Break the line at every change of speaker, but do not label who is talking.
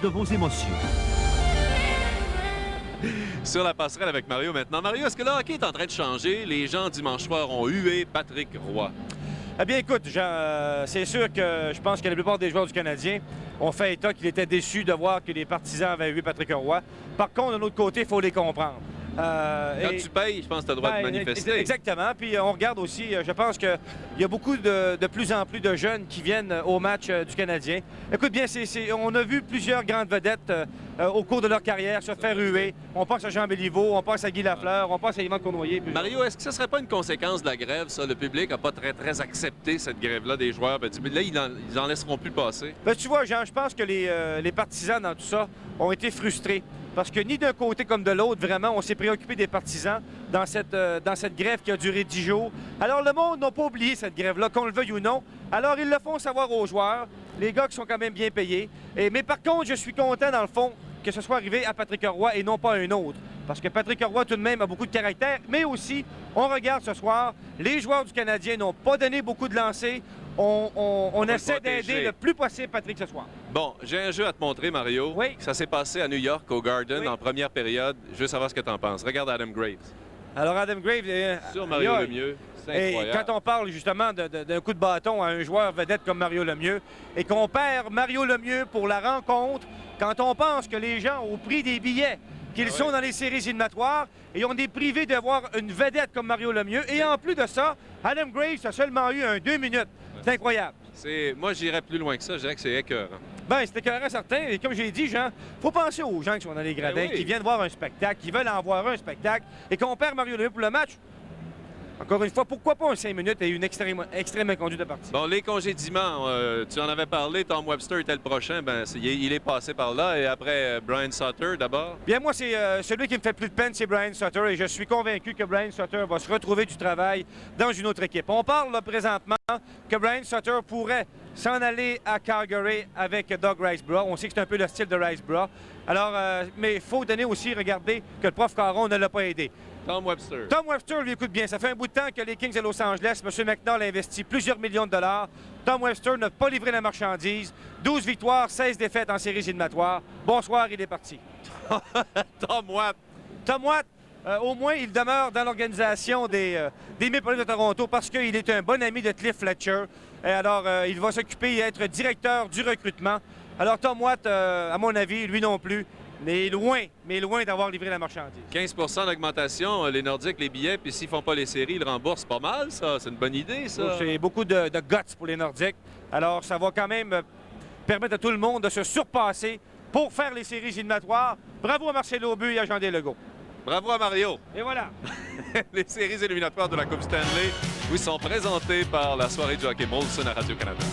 de vos émotions.
Sur la passerelle avec Mario maintenant. Mario, est-ce que le hockey est en train de changer? Les gens dimanche soir ont hué Patrick Roy.
Eh bien, écoute, Jean, c'est sûr que je pense que la plupart des joueurs du Canadien ont fait état qu'il était déçu de voir que les partisans avaient hué Patrick Roy. Par contre, de l'autre côté, il faut les comprendre.
Quand tu payes, je pense que tu as le droit de manifester.
Exactement. Puis on regarde aussi, je pense qu'il y a beaucoup de plus en plus de jeunes qui viennent au match du Canadien. Écoute bien, on a vu plusieurs grandes vedettes au cours de leur carrière se faire huer. On pense à Jean Béliveau, on pense à Guy Lafleur, on pense à Yvan Cournoyer.
Mario, est-ce que ce ne serait pas une conséquence de la grève, ça? Le public n'a pas très accepté cette grève-là des joueurs. Ben, là, ils en laisseront plus passer.
Ben, tu vois, Jean, je pense que les partisans dans tout ça ont été frustrés. Parce que ni d'un côté comme de l'autre, vraiment, on s'est préoccupé des partisans dans cette grève qui a duré 10 jours. Alors, le monde n'a pas oublié cette grève-là, qu'on le veuille ou non. Alors, ils le font savoir aux joueurs, les gars qui sont quand même bien payés. Mais par contre, je suis content, dans le fond, que ce soit arrivé à Patrick Roy et non pas à un autre. Parce que Patrick Roy, tout de même, a beaucoup de caractère. Mais aussi, on regarde ce soir, les joueurs du Canadien n'ont pas donné beaucoup de lancers. On essaie d'aider le plus possible Patrick ce soir.
Bon, j'ai un jeu à te montrer, Mario.
Oui.
Ça s'est passé à New York, au Garden, en première période. Je veux savoir ce que tu en penses. Regarde Adam Graves.
Alors, Adam Graves...
Sur Mario Lemieux, c'est incroyable.
Et quand on parle justement d'un coup de bâton à un joueur vedette comme Mario Lemieux, et qu'on perd Mario Lemieux pour la rencontre, quand on pense que les gens, au prix des billets, qu'ils sont dans les séries éliminatoires, et on est privé de voir une vedette comme Mario Lemieux. Et en plus de ça, Adam Graves a seulement eu 2 minutes. C'est incroyable.
Moi, j'irais plus loin que ça. Je dirais que c'est écœurant.
Bien, c'est écœurant certain. Et comme j'ai dit, Jean, il faut penser aux gens qui sont dans les gradins, qui viennent voir un spectacle, qui veulent en voir un spectacle, et qu'on perd Mario Lemieux pour le match. Encore une fois, pourquoi pas un 5 minutes et une extrême inconduite de partie?
Bon, les congédiements, tu en avais parlé, Tom Webster était le prochain. Ben, il est passé par là. Et après, Brian Sutter d'abord.
Bien, moi, c'est celui qui me fait plus de peine, c'est Brian Sutter. Et je suis convaincu que Brian Sutter va se retrouver du travail dans une autre équipe. On parle là, présentement que Brian Sutter pourrait s'en aller à Calgary avec Doug Risebrough. On sait que c'est un peu le style de Risebrough. Alors, mais il faut donner aussi, regarder que le prof Caron ne l'a pas aidé.
Tom Webster.
Tom Webster, lui, écoute bien. Ça fait un bout de temps que les Kings de Los Angeles, M. McNall a investi plusieurs millions de dollars. Tom Webster n'a pas livré la marchandise. 12 victoires, 16 défaites en séries éliminatoires. Bonsoir, il est parti.
Tom Watt.
Tom Watt, au moins, il demeure dans l'organisation des Maple Leafs de Toronto parce qu'il est un bon ami de Cliff Fletcher. Et alors, il va s'occuper et être directeur du recrutement. Alors, Tom Watt, à mon avis, lui non plus, mais loin d'avoir livré la marchandise.
15 d'augmentation, les Nordiques, les billets, puis s'ils font pas les séries, ils remboursent pas mal, ça. C'est une bonne idée, ça.
C'est beaucoup de guts pour les Nordiques. Alors, ça va quand même permettre à tout le monde de se surpasser pour faire les séries éliminatoires. Bravo à Marcel Aubu et à Jean Deslegault.
Bravo à Mario.
Et voilà.
Les séries éliminatoires de la Coupe Stanley, oui, sont présentées par la soirée du hockey Molson à Radio-Canada.